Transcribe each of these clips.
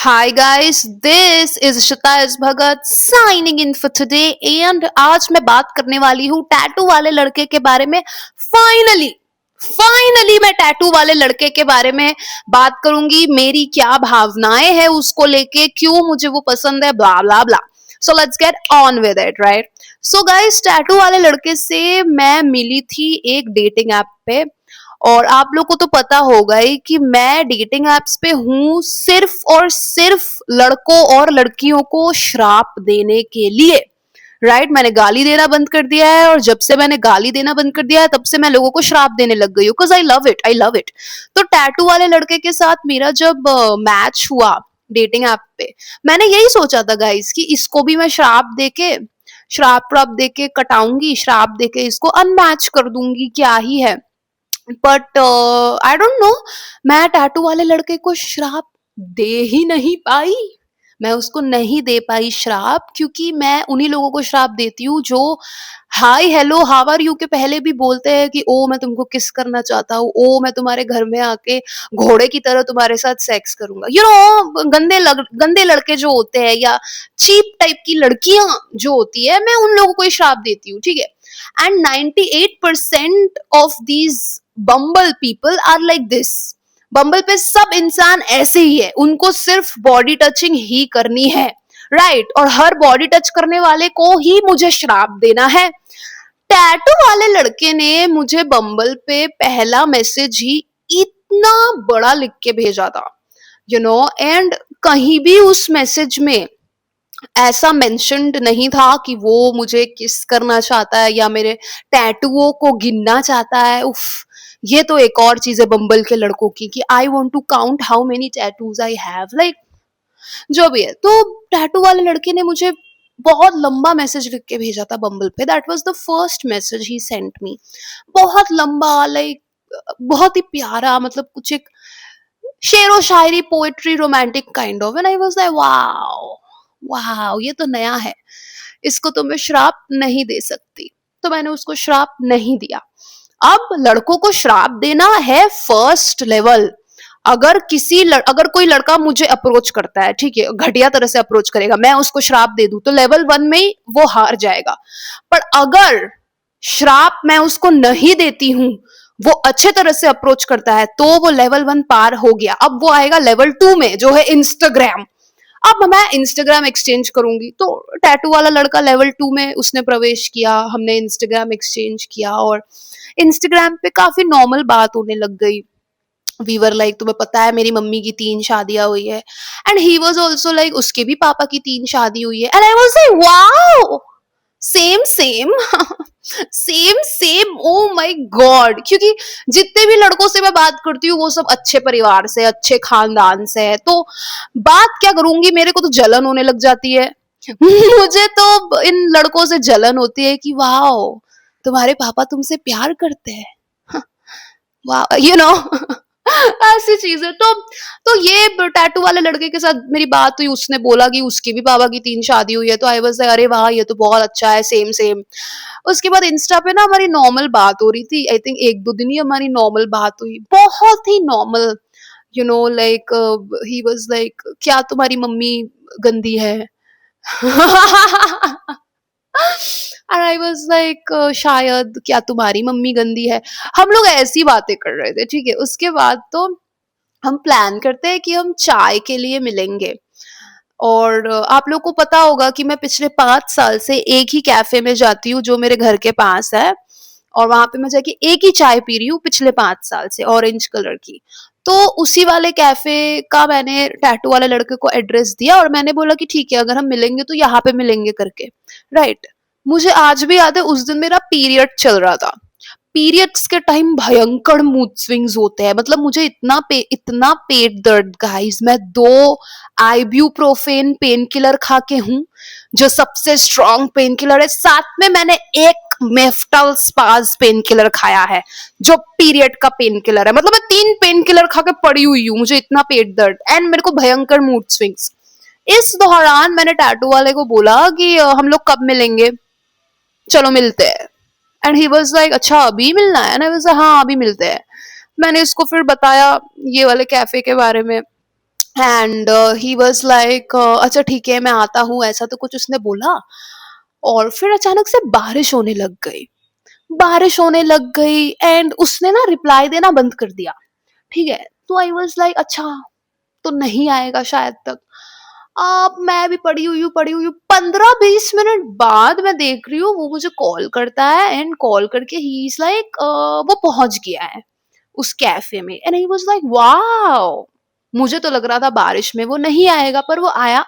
Hi guys, this is Shita S. Bhagat signing in for today and आज मैं बात करने वाली हूँ टैटू वाले लड़के के बारे में। फाइनली मैं टैटू वाले लड़के के बारे में बात करूंगी। मेरी क्या भावनाएं हैं उसको लेके, क्यों मुझे वो पसंद है, blah blah blah. So let's get on with it, right. So guys, tattoo वाले लड़के से मैं मिली थी एक डेटिंग ऐप पे। और आप लोग को तो पता होगा ही कि मैं डेटिंग एप्स पे हूँ सिर्फ और सिर्फ लड़कों और लड़कियों को श्राप देने के लिए, राइट। मैंने गाली देना बंद कर दिया है और जब से मैंने गाली देना बंद कर दिया है तब से मैं लोगों को श्राप देने लग गई हूँ, बिकॉज आई लव इट। तो टैटू वाले लड़के के साथ मेरा जब मैच हुआ डेटिंग ऐप पे, मैंने यही सोचा था गाइस कि इसको भी मैं श्राप दे के कटाऊंगी, श्राप दे के इसको अनमैच कर दूंगी, क्या ही है। बट आई डोंट नो, मैं टैटू वाले लड़के को श्राप दे ही नहीं पाई। मैं उसको नहीं दे पाई श्राप, क्योंकि मैं उन्हीं लोगों को श्राप देती हूँ जो hi hello how are you के पहले भी बोलते हैं कि ओ मैं तुमको किस करना चाहता हूँ, ओ मैं तुम्हारे घर में आके घोड़े की तरह तुम्हारे साथ सेक्स करूंगा। गंदे लड़के जो होते हैं या चीप टाइप की लड़कियां जो होती है, मैं उन लोगों को ही श्राप देती हूँ, ठीक है। And 98% of these Bumble people are like this. Bumble पे सब इंसान ऐसे ही है, उनको सिर्फ बॉडी टचिंग ही करनी है, राइट। और हर बॉडी टच करने वाले को ही मुझे श्राप देना है। टैटू वाले लड़के ने मुझे बम्बल पे पहला मैसेज ही इतना बड़ा लिख के भेजा था, एंड कहीं भी उस मैसेज में ऐसा मेंशन्ड नहीं था कि वो मुझे किस करना चाहता है या मेरे टैटूओं को गिनना चाहता है। उफ, ये तो एक और चीज है बम्बल के लड़कों की कि I want to count how many tattoos I have, like जो भी है। तो टैटू वाले लड़के ने मुझे बहुत लंबा मैसेज लिख के भेजा था बम्बल पे। That was the first message he sent me. बहुत लंबा, लाइक बहुत ही प्यारा, मतलब कुछ एक शेरो शायरी, poetry, romantic kind of. And I was like wow wow, ये तो नया है, इसको तो मैं श्राप नहीं दे सकती। तो मैंने उसको श्राप नहीं दिया। अब लड़कों को श्राप देना है फर्स्ट लेवल। अगर कोई लड़का मुझे अप्रोच करता है, ठीक है, घटिया तरह से अप्रोच करेगा, मैं उसको श्राप दे दूं तो लेवल 1 में ही वो हार जाएगा। पर अगर श्राप मैं उसको नहीं देती हूं, वो अच्छे तरह से अप्रोच करता है, तो वो लेवल 1 पार हो गया। अब वो आएगा लेवल 2 में, जो है इंस्टाग्राम। अब मैं इंस्टाग्राम एक्सचेंज करूंगी। तो टैटू वाला लड़का लेवल 2 में उसने प्रवेश किया, हमने इंस्टाग्राम एक्सचेंज किया और इंस्टाग्राम पे काफी नॉर्मल बात होने लग गई। वी वर लाइक, तुम्हें पता है मेरी मम्मी की 3 शादियां हुई है, and he was also like उसके भी पापा की 3 शादी हुई है। And I was like wow, same same same same, O my God. क्योंकि जितने भी लड़कों से मैं बात करती हूँ वो सब अच्छे परिवार से, अच्छे खानदान से है, तो बात क्या करूंगी, मेरे को तो जलन होने लग जाती है। मुझे तो इन लड़कों से जलन होती है कि वाओ, तुम्हारे पापा तुमसे प्यार करते हैं, वाह, ऐसी चीजें। तो ये टैटू वाले लड़के के साथ मेरी बात हुई, उसने बोला कि उसकी भी पापा की 3 शादी हुई है। तो आई वाज लाइक अरे वाह, ये तो बहुत अच्छा है, सेम सेम। उसके बाद इंस्टा पे ना हमारी नॉर्मल बात हो रही थी। आई थिंक 1-2 दिन ही हमारी नॉर्मल बात हुई, बहुत ही normal. Like he was like, क्या तुम्हारी मम्मी गंदी है? और आई वाज लाइक शायद क्या तुम्हारी मम्मी गंदी है। हम लोग ऐसी बातें कर रहे थे, ठीक है। उसके बाद तो हम प्लान करते हैं कि हम चाय के लिए मिलेंगे। और आप लोग को पता होगा कि मैं पिछले 5 साल से एक ही कैफे में जाती हूँ जो मेरे घर के पास है, और वहां पे मैं जाके एक ही चाय पी रही हूँ पिछले 5 साल से, ऑरेंज कलर की। तो उसी वाले कैफे का मैंने टैटू वाले लड़के को एड्रेस दिया और मैंने बोला कि ठीक है, अगर हम मिलेंगे तो यहाँ पे मिलेंगे करके, राइट। मुझे आज भी याद है, उस दिन मेरा पीरियड चल रहा था। पीरियड्स के टाइम भयंकर मूड स्विंग्स होते हैं, मतलब मुझे इतना पेट दर्द गाइस। मैं 2 आइब्यूप्रोफेन पेन किलर खा के हूँ, जो सबसे स्ट्रॉन्ग पेन किलर है। साथ में मैंने एक मेफ्टल स्पाज पेन किलर खाया है, जो पीरियड का पेन किलर है। मतलब मैं 3 पेन किलर खा के पड़ी हुई हूँ, मुझे इतना पेट दर्द एंड मेरे को भयंकर मूड स्विंग्स। इस दौरान मैंने टैटू वाले को बोला कि हम लोग कब मिलेंगे, चलो मिलते हैं। एंड ही वाज लाइक अच्छा अभी मिलना है? ना वैसे हाँ अभी मिलते हैं। मैंने इसको फिर बताया ये वाले कैफे के बारे में। एंड ही वाज लाइक अच्छा ठीक है मैं आता हूँ, ऐसा तो कुछ उसने बोला। और फिर अचानक से बारिश होने लग गई, बारिश होने लग गई एंड उसने ना रिप्लाई देना बंद कर दिया। ठीक है, तो आई वाज लाइक अच्छा तो नहीं आएगा शायद तक। अब मैं भी पड़ी हुई हूँ 15-20 मिनट बाद मैं देख रही हूँ वो मुझे कॉल करता है एंड कॉल करके ही इज लाइक वो पहुंच गया है उस कैफे में and he was like wow. मुझे तो लग रहा था बारिश में वो नहीं आएगा पर वो आया,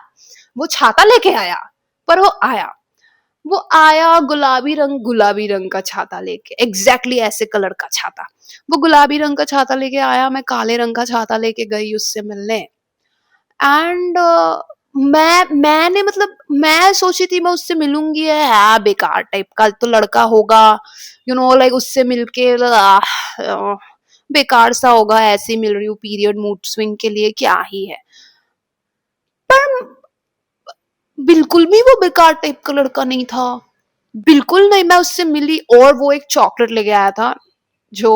वो छाता लेके आया, पर वो आया। वो आया गुलाबी रंग का छाता लेके, एग्जैक्टली ऐसे कलर का छाता। वो गुलाबी रंग का छाता लेके आया, मैं काले रंग का छाता लेके गई उससे मिलने। एंड मैंने मतलब मैं सोची थी मैं उससे मिलूंगी, है बेकार टाइप का तो लड़का होगा, यू नो लाइक उससे मिलके बेकार सा होगा, ऐसे ही मिल रही हूँ पीरियड मूड स्विंग के लिए, क्या ही है। पर बिल्कुल भी वो बेकार टाइप का लड़का नहीं था, बिल्कुल नहीं। मैं उससे मिली और वो एक चॉकलेट लेके आया था जो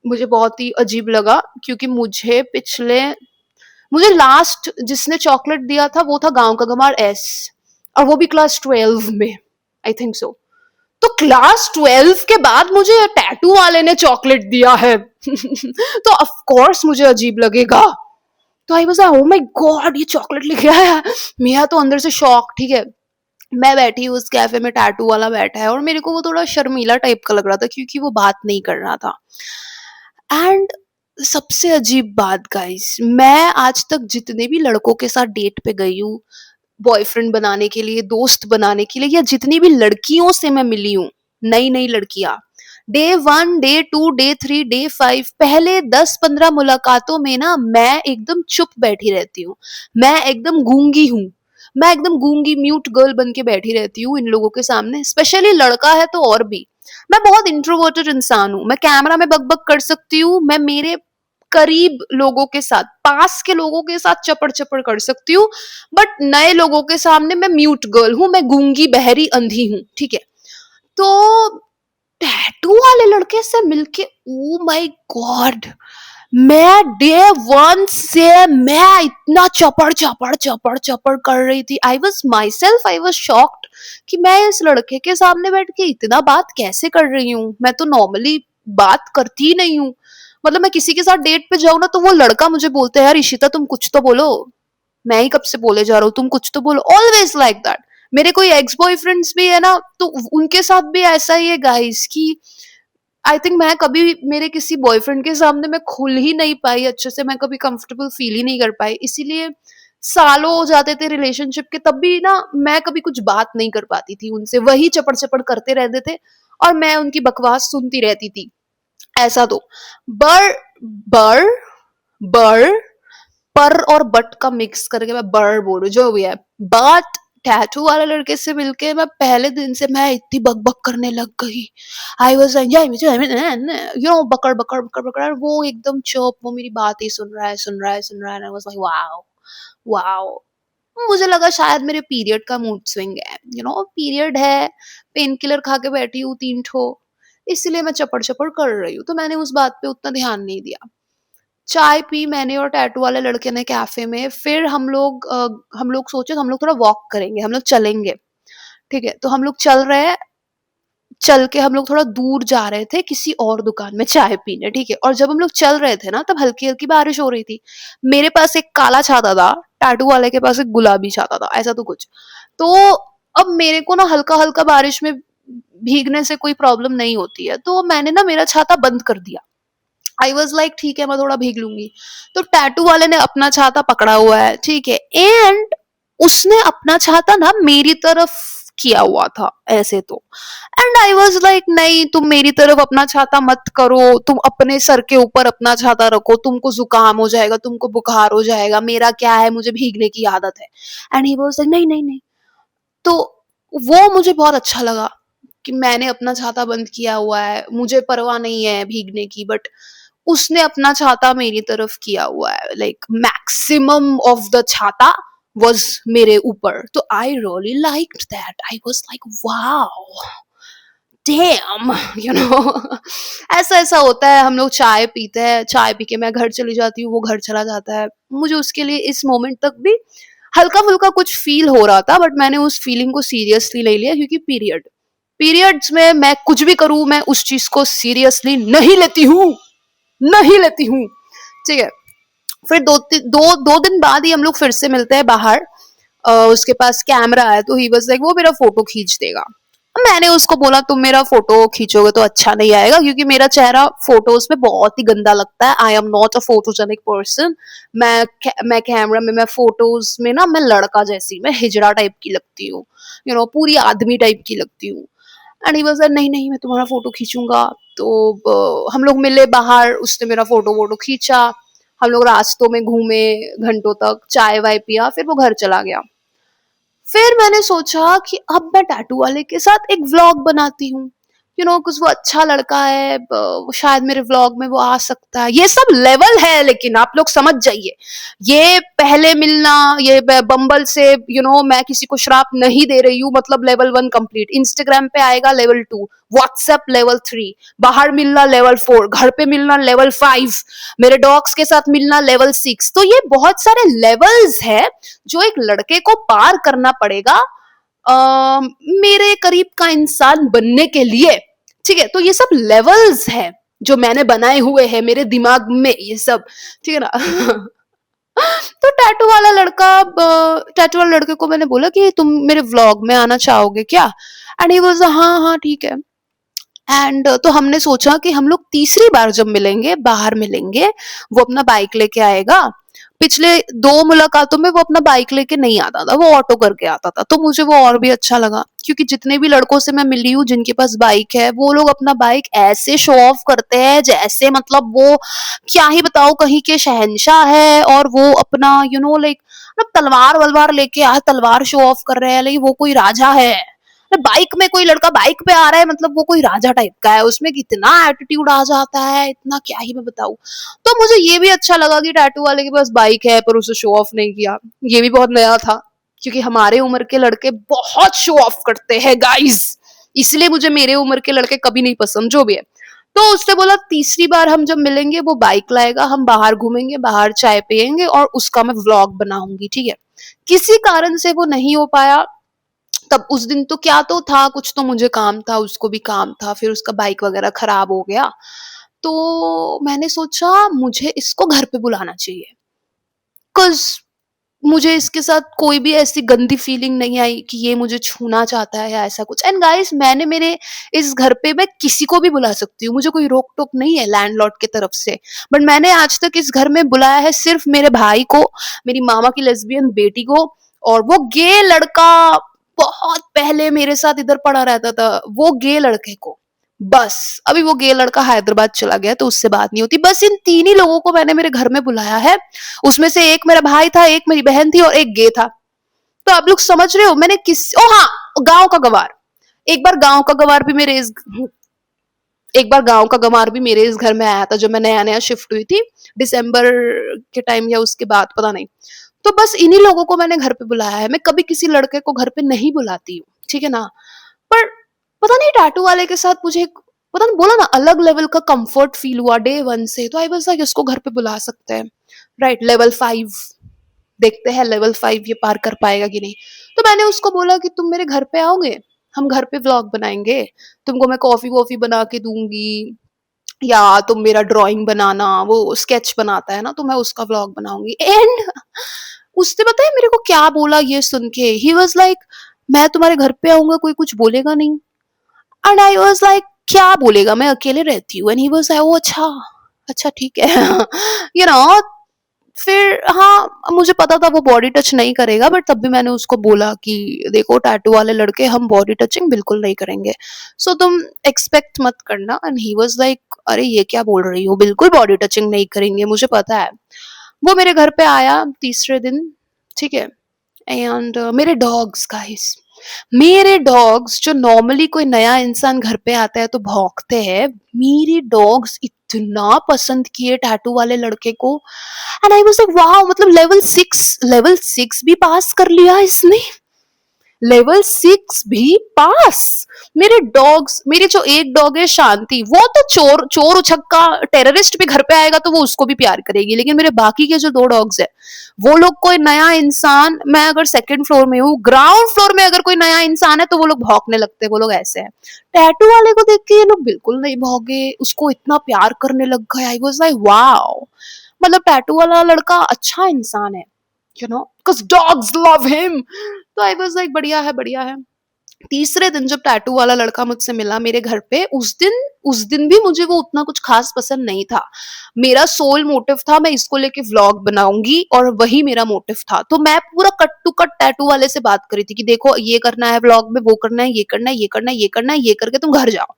मुझे बहुत ही अजीब लगा, क्योंकि मुझे लास्ट जिसने चॉकलेट दिया था वो था गांव का गंवार एस, और वो भी क्लास 12 में, आई थिंक सो। तो क्लास 12 के बाद मुझे टैटू वाले ने चॉकलेट दिया है तो ऑफ कोर्स मुझे अजीब लगेगा। तो I was oh my God ये चॉकलेट लेके आया। मेरा तो अंदर से शॉक। ठीक है, मैं बैठी हूँ उस कैफे में, टैटू वाला बैठा है और मेरे को वो थोड़ा शर्मीला टाइप का लग रहा था क्योंकि वो बात नहीं कर रहा था। एंड सबसे अजीब बात गाइस, मैं आज तक जितने भी लड़कों के साथ डेट पे गई हूँ बॉयफ्रेंड बनाने के लिए, दोस्त बनाने के लिए, या जितनी भी लड़कियों से मैं मिली हूँ, नई नई लड़कियां, डे 1 डे 2 डे 3 डे 5, पहले 10-15 मुलाकातों में ना मैं एकदम चुप बैठी रहती हूँ, मैं एकदम गूंगी हूँ, मैं एकदम गूंगी म्यूट गर्ल बन के बैठी रहती हूँ इन लोगों के सामने, स्पेशली लड़का है तो और भी। मैं बहुत इंट्रोवर्टेड इंसान हूँ, मैं कैमरा में बक कर सकती हूँ, मैं मेरे करीब लोगों के साथ, पास के लोगों के साथ चपड़ चपड़ कर सकती हूँ, बट नए लोगों के सामने मैं म्यूट गर्ल हूँ, मैं गूंगी बहरी अंधी हूँ। ठीक है, तो टैटू वाले लड़के से मिलके ओ माय गॉड, मैं डे 1 से मैं इतना चपड़ चपड़ चपड़ चपड़ कर रही थी। I was my self, I was shocked कि मैं इस लड़के के सामने बैठ के इतना बात कैसे कर रही हूँ। मैं तो नॉर्मली बात करती ही नहीं हूँ, मतलब मैं किसी के साथ डेट पे जाऊँ ना तो वो लड़का मुझे बोलते हैं यार इशिता तुम कुछ तो बोलो, मैं ही कब से बोले जा रहा हूँ, तुम कुछ तो बोलो, ऑलवेज लाइक दैट। मेरे कोई एक्स बॉयफ्रेंड्स भी है ना तो उनके साथ भी ऐसा ही है गाइस कि आई थिंक मैं कभी मेरे किसी बॉयफ्रेंड के सामने मैं खुल ही नहीं पाई अच्छे से, मैं कभी कंफर्टेबल फील ही नहीं कर पाई, इसीलिए सालों हो जाते थे रिलेशनशिप के तब भी ना मैं कभी कुछ बात नहीं कर पाती थी उनसे, वही चपड़ चपड़ करते रहते थे और मैं उनकी बकवास सुनती रहती थी। ऐसा तो बर बर बर पर और बट का मिक्स करके मैं बर बोल रही हूँ, जो भी है। बट टैटू वाले लड़के से मिलके मैं पहले दिन से मैं इतनी बक करने लग गई। आई वॉज यू नो बकर बकर बकर बकर, वो एकदम चुप, वो मेरी बात ही सुन रहा है सुन रहा है सुन रहा है। आई वाज लाइक वाओ वाओ। मुझे लगा शायद मेरे पीरियड का मूड स्विंग है, यू नो पीरियड है, पेन किलर खा के बैठी हूँ 3 ठो, इसलिए मैं चपड़ चपड़ कर रही हूँ, तो मैंने उस बात पे उतना ध्यान नहीं दिया। चाय पी मैंने और टैटू वाले लड़के ने कैफे में, फिर हम लोग सोचे तो हम लोग थोड़ा वॉक करेंगे, हम लोग चलेंगे। ठीक है, तो हम लोग चल रहे हैं, चल के हम लोग थोड़ा दूर जा रहे थे किसी और दुकान में चाय पीने। ठीक है, और जब हम लोग चल रहे थे ना तब हल्की हल्की बारिश हो रही थी, मेरे पास एक काला छाता था, टैटू वाले के पास एक गुलाबी छाता था, ऐसा तो कुछ। तो अब मेरे को ना हल्का हल्का बारिश में भीगने से कोई प्रॉब्लम नहीं होती है, तो मैंने ना मेरा छाता बंद कर दिया। आई वॉज लाइक ठीक है मैं थोड़ा भीग लूंगी। तो टैटू वाले ने अपना छाता पकड़ा हुआ है, ठीक है, एंड उसने अपना छाता ना मेरी तरफ किया हुआ था ऐसे तो। एंड आई वॉज लाइक नहीं तुम मेरी तरफ अपना छाता मत करो, तुम अपने सर के ऊपर अपना छाता रखो, तुमको जुकाम हो जाएगा, तुमको बुखार हो जाएगा, मेरा क्या है मुझे भीगने की आदत है। एंड ही वॉज लाइक नहीं नहीं नहीं। तो वो मुझे बहुत अच्छा लगा कि मैंने अपना छाता बंद किया हुआ है, मुझे परवाह नहीं है भीगने की, बट उसने अपना छाता मेरी तरफ किया हुआ है, लाइक मैक्सिमम ऑफ द छाता was मेरे ऊपर। तो I really liked that, I was like wow. Damn you know ऐसा ऐसा होता है। हम लोग चाय पीते हैं, चाय पी के मैं घर चली जाती हूँ, वो घर चला जाता है। मुझे उसके लिए इस मोमेंट तक भी हल्का फुल्का कुछ फील हो रहा था, बट मैंने उस फीलिंग को सीरियसली नहीं लिया, क्योंकि पीरियड्स में मैं कुछ भी करूँ, मैं उस चीज को सीरियसली नहीं लेती हूँ, नहीं लेती हूँ। ठीक है। फिर दो दिन बाद ही हम लोग फिर से मिलते हैं बाहर। उसके पास कैमरा है, तो ही वाज लाइक वो मेरा फोटो खींच देगा। मैंने उसको बोला तुम मेरा फोटो खींचोगे तो अच्छा नहीं आएगा, क्योंकि मेरा चेहरा फोटोज में बहुत ही गंदा लगता है। I am not a photogenic person. मैं कैमरा में, मैं फोटोज में ना, मैं लड़का जैसी, मैं हिजड़ा टाइप की लगती हूँ, पूरी आदमी टाइप की लगती हूँ। एंड ही वाज लाइक नहीं नहीं, मैं तुम्हारा फोटो खींचूंगा। तो हम लोग मिले बाहर, उसने मेरा फोटो वोटो खींचा। हम लोग रास्तों में घूमे घंटों तक, चाय वाय पिया, फिर वो घर चला गया। फिर मैंने सोचा कि अब मैं टैटू वाले के साथ एक व्लॉग बनाती हूँ, कुछ वो अच्छा लड़का है, शायद मेरे व्लॉग में वो आ सकता है। ये सब लेवल है, लेकिन आप लोग समझ जाइए, ये पहले मिलना, ये बम्बल से मैं किसी को श्राप नहीं दे रही हूँ, मतलब लेवल 1 कंप्लीट। इंस्टाग्राम पे आएगा लेवल 2, व्हाट्सएप लेवल 3, बाहर मिलना लेवल 4, घर पे मिलना लेवल 5, मेरे डॉग्स के साथ मिलना लेवल 6। तो ये बहुत सारे लेवल्स है जो एक लड़के को पार करना पड़ेगा मेरे करीब का इंसान बनने के लिए। ठीक है, तो ये सब लेवल्स है जो मैंने बनाए हुए हैं मेरे दिमाग में, ये सब। ठीक है ना। तो टैटू वाला लड़के को मैंने बोला कि तुम मेरे व्लॉग में आना चाहोगे क्या? एंड ही वाज हाँ हाँ ठीक है। एंड तो हमने सोचा कि हम लोग तीसरी बार जब मिलेंगे, बाहर मिलेंगे, वो अपना बाइक लेके आएगा। पिछले 2 मुलाकातों में वो अपना बाइक लेके नहीं आता था, वो ऑटो करके आता था। तो मुझे वो और भी अच्छा लगा, क्योंकि जितने भी लड़कों से मैं मिली हूँ जिनके पास बाइक है, वो लोग अपना बाइक ऐसे शो ऑफ करते हैं जैसे मतलब वो क्या ही बताओ, कहीं के शहंशाह है। और वो अपना लाइक तलवार वलवार लेके तलवार शो ऑफ कर रहे हैं, लेकिन वो कोई राजा है। बाइक में कोई लड़का बाइक पे आ रहा है, मतलब वो कोई राजा टाइप का है, उसमें कितना एटीट्यूड आ जाता है, इतना क्या ही मैं बताऊं। तो मुझे ये भी अच्छा लगा कि टैटू वाले के पास बाइक है पर उसे शो ऑफ नहीं किया। ये भी बहुत नया था, क्योंकि हमारे उम्र के लड़के बहुत शो ऑफ करते हैं गाइस, इसलिए मुझे मेरे उम्र के लड़के कभी नहीं पसंद, जो भी है। तो उसने बोला तीसरी बार हम जब मिलेंगे वो बाइक लाएगा, हम बाहर घूमेंगे, बाहर चाय पियेंगे, और उसका मैं व्लॉग बनाऊंगी। ठीक है। किसी कारण से वो नहीं हो पाया। तब उस दिन तो क्या तो था, कुछ तो मुझे काम था, उसको भी काम था, फिर उसका बाइक वगैरह खराब हो गया। तो मैंने सोचा मुझे इसको घर पे बुलाना चाहिए, बिकॉज मुझे इसके साथ कोई भी ऐसी गंदी फीलिंग नहीं आई कि ये मुझे छूना चाहता है या ऐसा कुछ। एंड गाइस, मैंने मेरे इस घर पे मैं किसी को भी बुला सकती हूँ, मुझे कोई रोक टोक नहीं है लैंडलॉर्ड की तरफ से। बट मैंने आज तक इस घर में बुलाया है सिर्फ मेरे भाई को, मेरी मामा की लेस्बियन बेटी को, और वो गे लड़का बहुत पहले मेरे साथ इधर पड़ा रहता था, वो गे लड़के को। बस अभी वो गे लड़का हैदराबाद चला गया तो उससे बात नहीं होती। बस इन 3 ही लोगों को मैंने मेरे घर में बुलाया है। उसमें से एक मेरा भाई था, एक मेरी बहन थी, और एक गे था। तो आप लोग समझ रहे हो मैंने किस ओ हाँ, गांव का गवार। एक बार गांव का गवार भी मेरे इस एक बार गांव का गंवार भी मेरे इस घर में आया था, जब मैं नया नया शिफ्ट हुई थी, दिसंबर के टाइम या उसके बाद, पता नहीं। तो बस इन्हीं लोगों को मैंने घर पे बुलाया है, मैं कभी किसी लड़के को घर पे नहीं बुलाती हूँ। ठीक है ना। पर पता नहीं टैटू वाले के साथ मुझे पता नहीं, बोला ना, अलग लेवल का कंफर्ट फील हुआ डे 1 से। तो आई वाज लाइक इसको घर पे बुला सकते हैं, राइट। लेवल 5 देखते हैं, लेवल 5 ये पार कर पाएगा कि नहीं। तो मैंने उसको बोला कि तुम मेरे घर पे आओगे, हम घर पे व्लॉग बनाएंगे, तुमको मैं कॉफी वॉफी बना के दूंगी, या तुम मेरा ड्राइंग बनाना, वो स्केच बनाता है ना, तो मैं उसका व्लॉग बनाऊंगी। एंड उसने पता है मेरे को क्या बोला ये सुन के, ही वाज लाइक मैं तुम्हारे घर पे आऊंगा कोई कुछ बोलेगा नहीं। एंड आई वाज लाइक क्या बोलेगा, मैं अकेले रहती हूँ। एंड ही वाज लाइक ओ अच्छा, अच्छा ठीक है। यू नो फिर हाँ, मुझे पता था वो बॉडी टच नहीं करेगा, बट तब भी मैंने उसको बोला कि देखो टैटू वाले लड़के हम बॉडी टचिंग बिल्कुल नहीं करेंगे, सो तुम एक्सपेक्ट मत करना। एंड ही वाज लाइक अरे ये क्या बोल रही हो, बिल्कुल बॉडी टचिंग नहीं करेंगे, मुझे पता है। वो मेरे घर पे आया तीसरे दिन। ठीक है। एंड मेरे डॉग्स गाइस, मेरे डॉग्स जो नॉर्मली कोई नया इंसान घर पे आता है तो भौंकते हैं, मेरे डॉग्स इतना पसंद किए टैटू वाले लड़के को। And I was like wow, मतलब लेवल 6 भी पास कर लिया इसने। लेवल 6 भी पास। मेरे जो एक डॉग है शांति, वो तो चोर चोर उछक्का टेररिस्ट भी घर पे आएगा तो वो उसको भी प्यार करेगी, लेकिन मेरे बाकी के जो 2 डॉग्स है, वो लोग कोई नया इंसान, मैं अगर सेकंड फ्लोर में हूँ, ग्राउंड फ्लोर में अगर कोई नया इंसान है तो वो लोग भौंकने लगते हैं, वो लोग ऐसे हैं। टैटू वाले को देख के ये लोग बिल्कुल नहीं भौंके, उसको इतना प्यार करने लग गए। आई वाज लाइक वाओ, मतलब टैटू वाला लड़का अच्छा इंसान है, you know, because dogs love him. तो आई वाज लाइक बढ़िया है, बढ़िया है। तीसरे दिन जब टैटू वाला लड़का मुझसे मिला मेरे घर पे, उस दिन भी मुझे वो उतना कुछ खास पसंद नहीं था। मेरा सोल मोटिव था मैं इसको लेके व्लॉग बनाऊंगी, और वही मेरा मोटिव था। तो मैं पूरा कट टू कट टैटू वाले से बात करी थी कि देखो ये करना है व्लॉग में, वो करना है, ये करना है, ये करना है, ये करना है, ये करके तुम घर जाओ।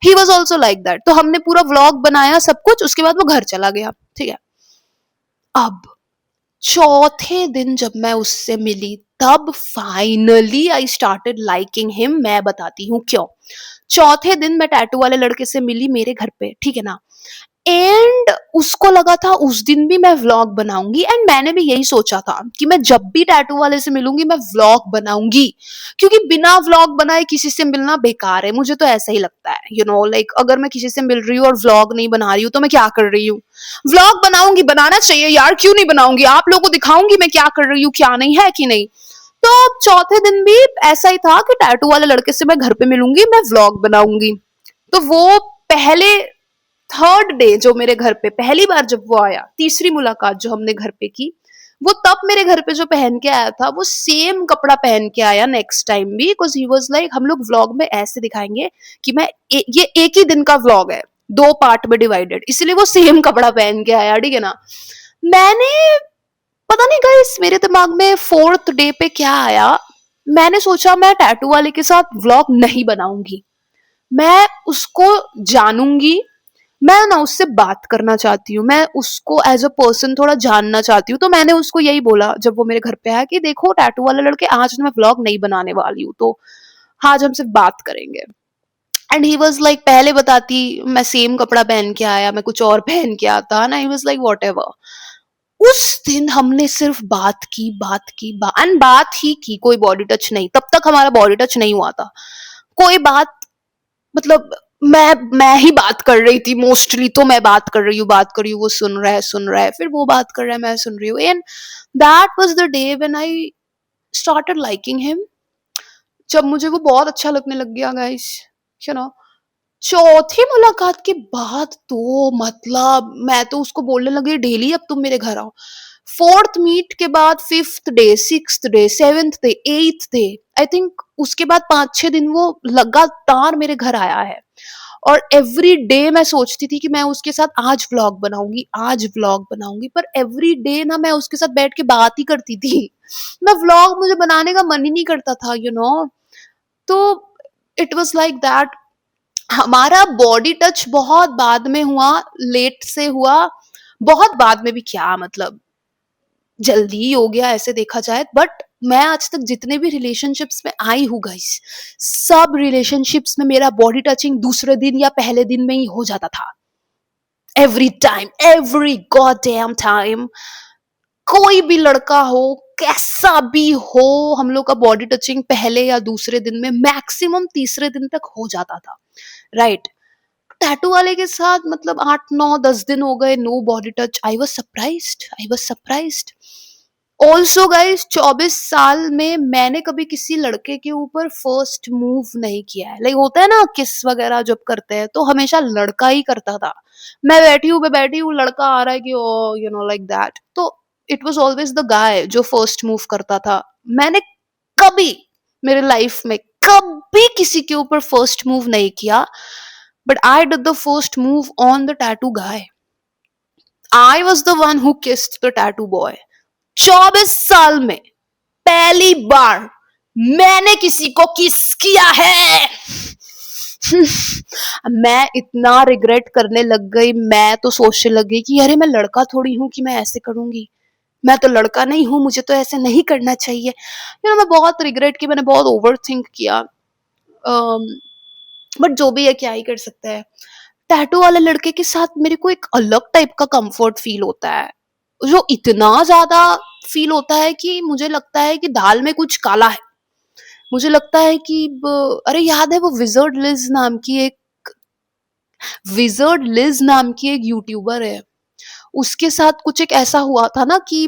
He was also like that. तो हमने पूरा व्लॉग बनाया सब कुछ, उसके बाद वो घर चला गया। ठीक है, अब चौथे दिन जब मैं उससे मिली तब finally I started liking him. मैं बताती हूँ क्यों। चौथे दिन मैं टैटू वाले लड़के से मिली मेरे घर पे, ठीक है ना, एंड उसको लगा था उस दिन भी मैं व्लॉग बनाऊंगी, एंड मैंने भी यही सोचा था कि मैं जब भी टैटू वाले से मिलूंगी मैं व्लॉग बनाऊंगी, क्योंकि बिना व्लॉग बनाए किसी से मिलना बेकार है, मुझे तो ऐसा ही लगता है, यू नो, लाइक अगर मैं किसी से मिल रही हूँ और व्लॉग नहीं बना रही हूँ तो मैं क्या कर रही हूँ। व्लॉग बनाऊंगी, बनाना चाहिए यार, क्यों नहीं बनाऊंगी, आप लोगों को दिखाऊंगी मैं क्या कर रही हूँ, क्या नहीं है कि नहीं। तो चौथे दिन भी ऐसा ही था कि टैटू वाले लड़के से मैं घर पे मिलूंगी, मैं व्लॉग बनाऊंगी। तो वो पहले थर्ड डे जो मेरे घर पे पहली बार जब वो आया, तीसरी मुलाकात जो हमने घर पे की, वो तब मेरे घर पे जो पहन के आया था वो सेम कपड़ा पहन के आया नेक्स्ट टाइम भी, बिकॉज ही वाज लाइक हम लोग व्लॉग में ऐसे दिखाएंगे कि ये एक ही दिन का व्लॉग है, 2 पार्ट में डिवाइडेड, इसलिए वो सेम कपड़ा पहन के आया, ठीक है ना। मैंने, पता नहीं गाइस मेरे दिमाग में फोर्थ डे पे क्या आया, मैंने सोचा मैं टैटू वाले के साथ व्लॉग नहीं बनाऊंगी, मैं उसको जानूंगी, मैं ना उससे बात करना चाहती हूँ, मैं उसको एज अ पर्सन थोड़ा जानना चाहती हूँ। तो मैंने उसको यही बोला जब वो मेरे घर पे आया कि देखो टैटू वाले लड़के, आज मैं व्लॉग नहीं बनाने वाली हूँ, तो आज हम सिर्फ बात करेंगे। एंड ही वॉज लाइक पहले बताती मैं सेम कपड़ा पहन के आया, मैं कुछ और पहन के आता ना, he was like what ever. उस दिन हमने सिर्फ बात की, एंड बात ही की, कोई बॉडी टच नहीं, तब तक हमारा बॉडी टच नहीं हुआ था, कोई बात, मतलब मैं ही बात कर रही थी मोस्टली, तो मैं बात कर रही हूँ, वो सुन रहा है, फिर वो बात कर रहा है, मैं सुन रही हूँ, and that was the day when I started liking him, जब मुझे वो बहुत अच्छा लगने लग गया गाइस, यू नो। चौथी मुलाकात के बाद तो मतलब मैं तो उसको बोलने लगी डेली अब तुम मेरे घर आओ। फोर्थ मीट के बाद fifth day, sixth day, seventh day, eighth day, I think उसके बाद 5-6 दिन वो लगातार मेरे घर आया है, और एवरी डे मैं सोचती थी कि मैं उसके साथ आज व्लॉग बनाऊंगी, आज व्लॉग बनाऊंगी, पर एवरी डे ना मैं उसके साथ बैठ के बात ही करती थी, मैं व्लॉग, मुझे बनाने का मन ही नहीं करता था, यू नो। तो इट वाज लाइक दैट। हमारा बॉडी टच बहुत बाद में हुआ, लेट से हुआ, बहुत बाद में भी क्या मतलब, जल्दी ही हो गया ऐसे देखा जाए, बट मैं आज तक जितने भी रिलेशनशिप्स में आई हूँ गाइस, सब रिलेशनशिप्स में मेरा बॉडी टचिंग दूसरे दिन या पहले दिन में ही हो जाता था, every time, every god damn time. कोई भी लड़का हो, कैसा भी हो, हम लोग का बॉडी टचिंग पहले या दूसरे दिन में, मैक्सिमम तीसरे दिन तक हो जाता था, राइट। टैटू वाले के साथ मतलब 8-9-10 दिन हो गए, no body touch. I was surprised, I was surprised. Also guys 24 साल में मैंने कभी किसी लड़के के ऊपर फर्स्ट मूव नहीं किया है, लाइक होता है ना किस वगैरह जब करते हैं तो हमेशा लड़का ही करता था, मैं बैठी हूँ लड़का आ रहा है कि ओ यू नो लाइक दैट, तो it was always the guy जो फर्स्ट मूव करता था। मैंने कभी मेरे लाइफ में कभी किसी के ऊपर फर्स्ट मूव नहीं किया, but I did the first move on the tattoo guy. I was the one who kissed the tattoo boy. 24 साल में पहली बार मैंने किसी को किस किया है। मैं इतना रिग्रेट करने लग गई, मैं तो सोचने लग गई कि अरे मैं लड़का थोड़ी हूँ कि मैं ऐसे करूंगी, मैं तो लड़का नहीं हूँ, मुझे तो ऐसे नहीं करना चाहिए, मैं बहुत रिग्रेट की, मैंने बहुत ओवर थिंक किया, बट जो भी है क्या ही कर सकता है। टैटू वाले लड़के के साथ मेरे को एक अलग टाइप का कंफर्ट फील होता है, जो इतना ज्यादा फील होता है कि मुझे लगता है कि दाल में कुछ काला है, मुझे लगता है कि अरे याद है वो विजर्ड लिज नाम की एक यूट्यूबर है। उसके साथ कुछ एक ऐसा हुआ था ना कि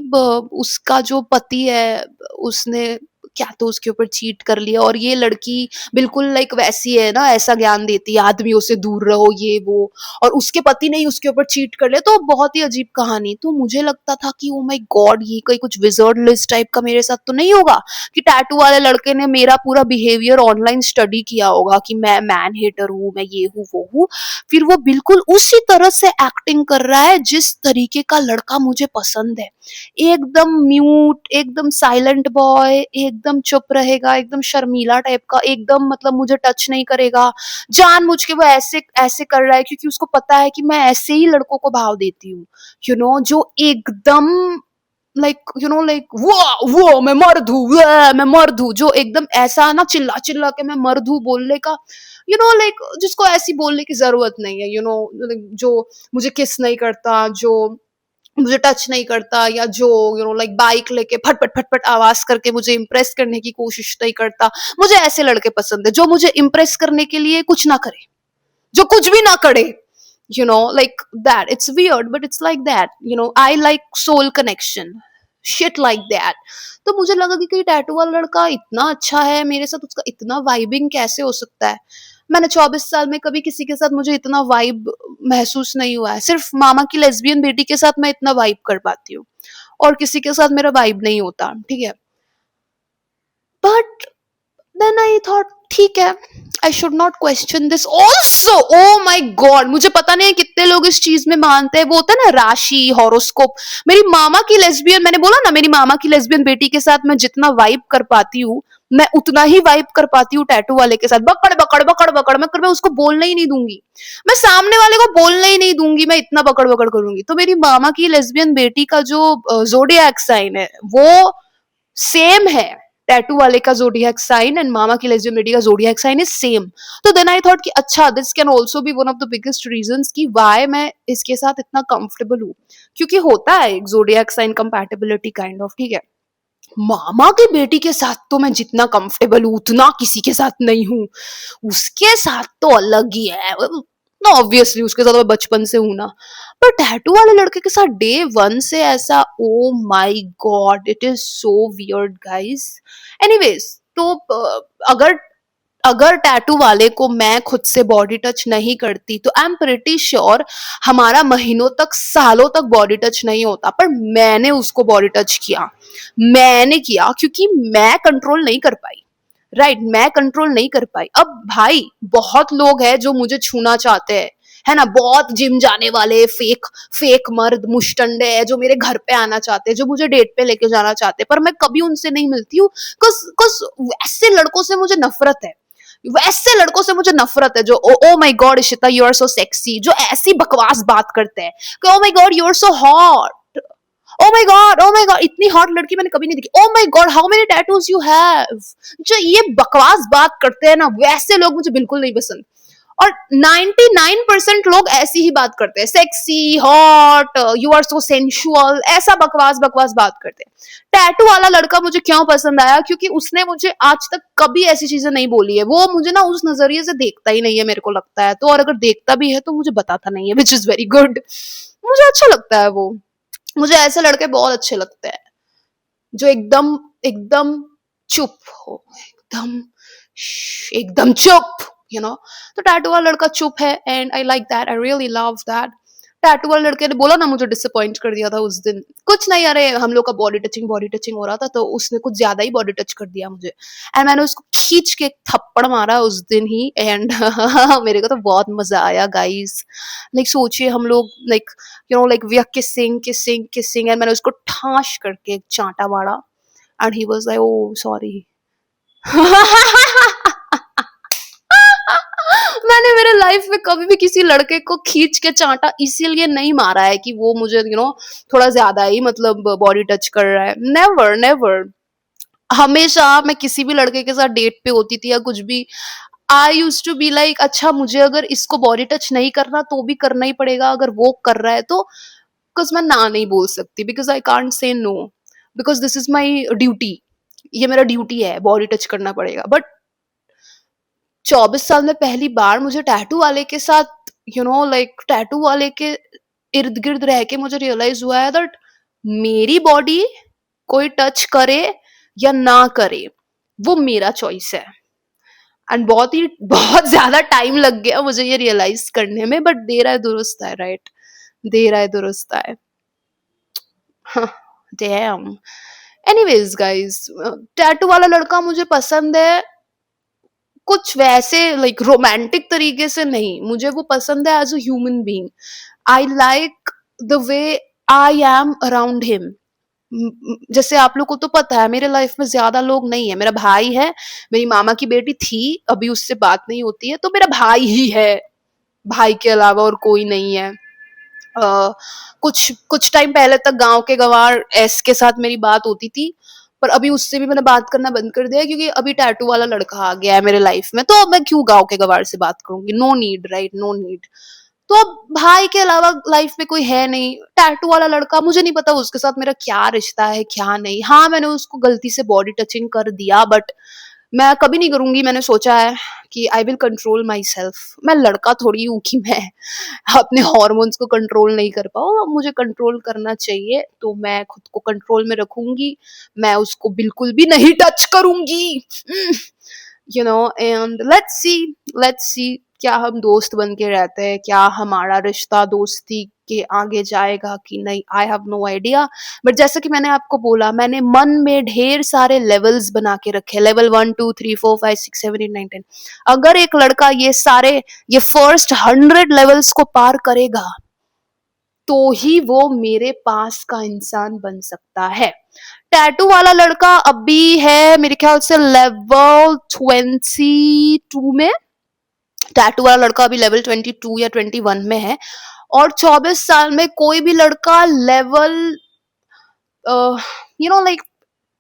उसका जो पति है उसने क्या तो उसके ऊपर चीट कर लिया, और ये लड़की बिल्कुल लाइक वैसी है ना, ऐसा ज्ञान देती है आदमियों से दूर रहो ये वो, और उसके पति ने ही उसके ऊपर चीट कर लिया। तो बहुत ही अजीब कहानी। तो मुझे लगता था कि ओ माय गॉड, ये कोई कुछ विजर्ड लिस्ट टाइप का मेरे साथ तो नहीं होगा कि टैटू वाले लड़के ने मेरा पूरा बिहेवियर ऑनलाइन स्टडी किया होगा कि मैं मैन हेटर हूँ, मैं ये हूँ वो हूँ। फिर वो बिल्कुल उसी तरह से एक्टिंग कर रहा है जिस तरीके का लड़का मुझे पसंद है। एकदम म्यूट, एकदम साइलेंट बॉय, एकदम चुप रहेगा, एकदम शर्मीला टाइप का, एकदम मतलब मुझे टच नहीं करेगा। जानबूझ के वो ऐसे ऐसे कर रहा है क्योंकि उसको पता है कि मैं ऐसे ही लड़कों को भाव देती हूँ। जो एकदम लाइक वो मैं मर्द हूँ, मैं मर्द हूँ, जो एकदम ऐसा ना चिल्ला चिल्ला के मैं मर्द हूँ बोलने का, लाइक जिसको ऐसी बोलने की जरूरत नहीं है, जो मुझे किस नहीं करता, जो मुझे टच नहीं करता, या जो लाइक बाइक लेके फटफट फटफट आवाज करके मुझे इम्प्रेस करने की कोशिश नहीं करता। मुझे ऐसे लड़के पसंद है जो मुझे इम्प्रेस करने के लिए कुछ ना करे, जो कुछ भी ना करे, like that. It's weird but it's like that. I like soul connection, shit like that. तो मुझे लगा कि टैटू वाला लड़का इतना अच्छा है, मेरे साथ उसका इतना वाइबिंग कैसे हो सकता है। मैंने 24 साल में कभी किसी के साथ मुझे इतना वाइब महसूस नहीं हुआ है। सिर्फ मामा की लेस्बियन बेटी के साथ मैं इतना वाइब कर पाती हूँ, और किसी के साथ मेरा वाइब नहीं होता, ठीक है। बट देन आई थॉट ठीक है, I should not question this also. Oh my God, मुझे पता नहीं है कितने लोग इस चीज में मानते हैं, वो होता है ना राशि हॉरोस्कोप। मेरी मामा की लेस्बियन, मैंने बोला ना मेरी मामा की लेस्बियन बेटी के साथ मैं जितना वाइब कर पाती हूँ, मैं उतना ही वाइब कर पाती हूँ टैटू वाले के साथ। बकड़ बकड़ बकड़ बकड़ मैं उसको बोलने ही नहीं दूंगी, मैं सामने वाले को बोलने ही नहीं दूंगी, मैं इतना बकड़ बकड़ करूंगी। तो मेरी मामा की लेस्बियन बेटी का जो जोडियाक साइन है वो सेम है टैटू वाले का जोडियक साइन, एंड मामा की लेस्बियन बेटी का जोडियक साइन इज सेम। तो देन आई थॉट कि अच्छा, this can also be one of the biggest reasons कि वाई मैं इसके साथ इतना कंफर्टेबल हूँ, क्योंकि होता है एक zodiac sign compatibility kind of, ठीक है। मामा की बेटी के साथ तो मैं जितना कंफर्टेबल हूँ उतना किसी के साथ नहीं हूँ, उसके साथ तो अलग ही है ना। ऑब्वियसली उसके साथ मैं बचपन से हूं ना, पर टैटू वाले लड़के के साथ डे वन से ऐसा, oh my god, it is so weird guys. Anyways, तो अगर अगर टैटू वाले को मैं खुद से बॉडी टच नहीं करती तो आई एम प्रिटी श्योर हमारा महीनों तक, सालों तक बॉडी टच नहीं होता। पर मैंने उसको बॉडी टच किया, मैंने किया क्योंकि मैं कंट्रोल नहीं कर पाई, राइट, मैं कंट्रोल नहीं कर पाई। अब भाई बहुत लोग हैं जो मुझे छूना चाहते हैं, है ना, बहुत जिम जाने वाले फेक फेक मर्द मुश्तंडे हैं जो मेरे घर पे आना चाहते हैं, जो मुझे डेट पे लेके जाना चाहते हैं, पर मैं कभी उनसे नहीं मिलती हूँ। कस ऐसे लड़कों से मुझे नफरत है, वैसे लड़कों से मुझे नफरत है जो oh my God Ishita you are so sexy, जो ऐसी बकवास बात करते हैं कि oh my God you are so hot, oh my God इतनी हॉट लड़की मैंने कभी नहीं देखी, oh my God how many tattoos you have. जो ये बकवास बात करते हैं ना, वैसे लोग मुझे बिल्कुल नहीं पसंद। और 99% लोग ऐसी ही बात करते हैं, sexy, hot, you are so sensual, ऐसा बकवास बकवास बात करते हैं। टैटू वाला लड़का मुझे क्यों पसंद आया, क्योंकि उसने मुझे आज तक कभी ऐसी चीजें नहीं बोली है। वो मुझे ना उस नजरिए से देखता ही नहीं है, मेरे को लगता है तो, और अगर देखता भी है तो मुझे बताता नहीं है, विच इज वेरी गुड। मुझे अच्छा लगता है वो, मुझे ऐसे लड़के बहुत अच्छे लगते हैं जो एकदम एकदम चुप हो, एकदम एकदम चुप, तो टैटू वाला लड़का चुप है, and I like that, I really love that. Tattoo वाले लड़के ने बोला ना मुझे डिसअपॉइंट कर दिया था उस दिन, कुछ नहीं, अरे हम लोग का बॉडी टचिंग हो रहा था, तो उसने कुछ ज्यादा ही बॉडी टच कर दिया मुझे, एंड मैंने उसको खींच के थप्पड़ मारा उस दिन ही, एंड मेरे को तो बहुत मजा आया गाइस। लाइक सोचिए हम लोग like we are kissing kissing kissing, and मैंने उसको ठाश करके एक चांटा मारा, and he was like oh sorry. मैंने मेरे लाइफ में कभी भी किसी लड़के को खींच के चांटा इसीलिए नहीं मारा है कि वो मुझे थोड़ा ज्यादा ही मतलब बॉडी टच कर रहा है, नेवर नेवर। हमेशा मैं किसी भी लड़के के साथ डेट पे होती थी या कुछ भी, आई यूज टू बी लाइक अच्छा मुझे अगर इसको बॉडी टच नहीं करना तो भी करना ही पड़ेगा, अगर वो कर रहा है तो, बिकॉज मैं ना नहीं बोल सकती, because I can't say no, because this is my duty, ये मेरा ड्यूटी है, बॉडी टच करना पड़ेगा। बट 24 साल में पहली बार मुझे टैटू वाले के साथ लाइक टैटू वाले के इर्द गिर्द रह के मुझे रियलाइज हुआ है दैट मेरी बॉडी कोई टच करे या ना करे वो मेरा चॉइस है। एंड बहुत ज्यादा टाइम लग गया मुझे ये रियलाइज करने में, बट देर आए दुरुस्त है, राइट? देर आए दुरुस्त है। डैम। एनीवेज गाइस, टैटू वाला लड़का मुझे पसंद है, कुछ वैसे लाइक रोमांटिक तरीके से नहीं, मुझे वो पसंद है as a human being. I like the way I am around him. जैसे आप लोग को तो पता है मेरे लाइफ में ज्यादा लोग नहीं है, मेरा भाई है, मेरी मामा की बेटी थी, अभी उससे बात नहीं होती है, तो मेरा भाई ही है, भाई के अलावा और कोई नहीं है। कुछ कुछ टाइम पहले तक गांव के गंवार एस के साथ मेरी बात होती थी, पर अभी उससे भी मैंने बात करना बंद कर दिया क्योंकि अभी टैटू वाला लड़का आ गया है मेरे लाइफ में, तो मैं क्यों गांव के गंवार से बात करूंगी? No need, right? No need. तो अब भाई के अलावा लाइफ में कोई है नहीं। टैटू वाला लड़का, मुझे नहीं पता उसके साथ मेरा क्या रिश्ता है क्या नहीं। हाँ, मैंने उसको गलती से बॉडी टचिंग कर दिया, बट मैं कभी नहीं करूंगी। मैंने सोचा है कि I will control my self. मैं लड़का थोड़ी हूँ कि मैं अपने हॉर्मोन्स को कंट्रोल नहीं कर पाऊँ। मुझे कंट्रोल करना चाहिए, तो मैं खुद को कंट्रोल में रखूंगी। मैं उसको बिल्कुल भी नहीं टच करूंगी। एंड लेट्स सी क्या हम दोस्त बन के रहते हैं, क्या हमारा रिश्ता दोस्ती के आगे जाएगा कि नहीं, I have no idea. But जैसे कि मैंने आपको बोला, मैंने मन में ढेर सारे लेवल्स बना के रखे, लेवल 1 2 3 4 5 6 7 8 9 10। अगर एक लड़का ये फर्स्ट 100 लेवल्स को पार करेगा तो ही वो मेरे पास का इंसान बन सकता है। टैटू वाला लड़का अभी है मेरे ख्याल से लेवल 22 में। टैटू वाला लड़का अभी लेवल 22 या 21 में है, और 24 साल में कोई भी लड़का लेवल लाइक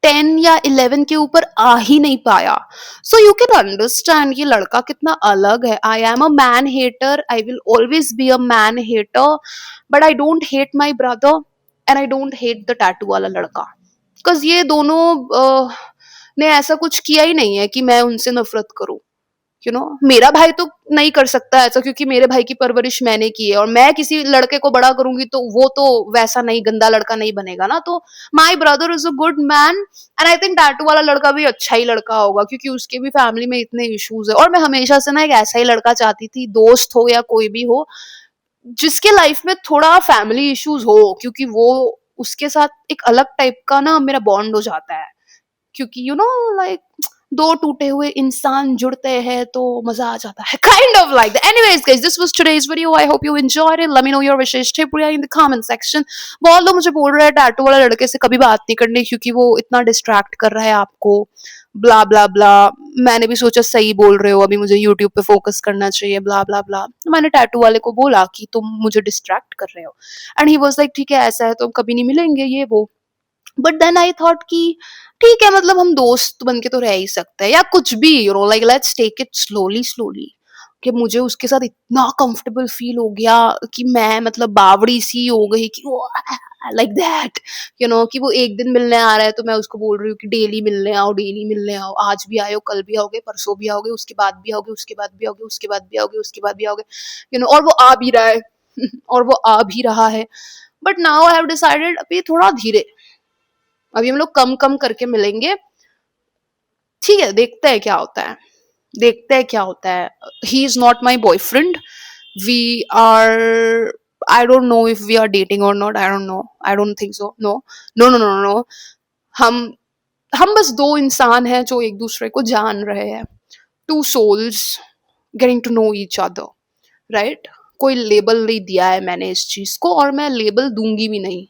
10 या 11 के ऊपर आ ही नहीं पाया। सो यू कैन अंडरस्टैंड ये लड़का कितना अलग है। I am a man hater, I will always be a man hater, but I don't hate my brother and I don't hate the tattoo वाला लड़का, बिकॉज ये दोनों ने ऐसा कुछ किया ही नहीं है कि मैं उनसे नफरत करूं। मेरा भाई तो नहीं कर सकता ऐसा, क्योंकि मेरे भाई की परवरिश मैंने की है, और मैं किसी लड़के को बड़ा करूंगी तो वो तो वैसा नहीं, गंदा लड़का नहीं बनेगा ना। तो my brother is a good man, and I think tattoo वाला लड़का भी अच्छा ही लड़का होगा, क्योंकि उसके भी फैमिली में इतने इश्यूज है। और मैं हमेशा से ना एक ऐसा ही लड़का चाहती थी, दोस्त हो या कोई भी हो, जिसके लाइफ में थोड़ा फैमिली इश्यूज हो, क्योंकि वो उसके साथ एक अलग टाइप का ना मेरा बॉन्ड हो जाता है। क्योंकि लाइक दो टूटे हुए इंसान जुड़ते हैं तो मजा आ जाता है, kind of like that. Anyways guys, this was today's video. I hope you enjoyed it. Let me know your wishes Tripuria in the comment section. बहुत लोग मुझे बोल रहे हैं टैटू वाला लड़के से कभी बात नहीं करनी क्योंकि वो इतना डिस्ट्रैक्ट कर रहा है आपको, ब्ला ब्ला ब्ला। मैंने भी सोचा सही बोल रहे हो, अभी मुझे यूट्यूब पे फोकस करना चाहिए, ब्ला ब्ला ब्ला। मैंने टैटू वाले को बोला कि तुम मुझे डिस्ट्रैक्ट कर रहे हो, एंड ही वाज लाइक ठीक है ऐसा है तो हम कभी नहीं मिलेंगे, ये वो। बट देन आई थॉट कि ठीक है, मतलब हम दोस्त बन के तो रह ही सकते हैं, या कुछ भी, like let's take it slowly slowly. कि मुझे उसके साथ इतना कंफर्टेबल फील हो गया कि मैं मतलब बावड़ी सी हो गई कि लाइक दैट, कि वो एक दिन मिलने आ रहा है तो मैं उसको बोल रही हूँ कि डेली मिलने आओ, डेली मिलने आओ, आज भी आयो, कल भी आओगे, परसों भी आओगे, उसके बाद भी आओगे, उसके बाद भी आओगे, उसके बाद भी आओगे, उसके बाद भी आओगे, और वो आ भी रहा है और वो आ भी रहा है। But now I have decided अभी थोड़ा धीरे, अभी हम लोग कम कम करके मिलेंगे। ठीक है, देखते हैं क्या होता है, देखते हैं क्या होता है। He is not my boyfriend, we are, I don't know if we are dating और not, I don't know, I don't think so, no no no no no. हम बस दो इंसान हैं जो एक दूसरे को जान रहे हैं, two souls getting to know each other, right? कोई लेबल नहीं दिया है मैंने इस चीज को, और मैं लेबल दूंगी भी नहीं।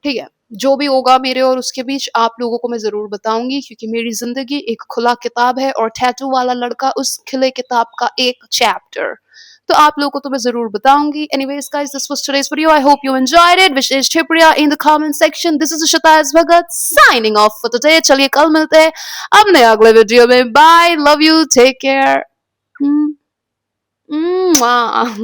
ठीक है, जो भी होगा मेरे और उसके बीच आप लोगों को मैं जरूर बताऊंगी, क्योंकि मेरी जिंदगी एक खुला किताब है और टैटू वाला लड़का उस खिले किताब का एक चैप्टर। तो आप लोगों को तो मैं जरूर बताऊंगी। Anyways guys, this was today's video. I hope you enjoyed it. Vishesh Tripuria in the comment section. This is Shataz Bhagat signing off for today. चलिए कल मिलते हैं अपने अगले वीडियो में। Bye, love you, take care. Mwah.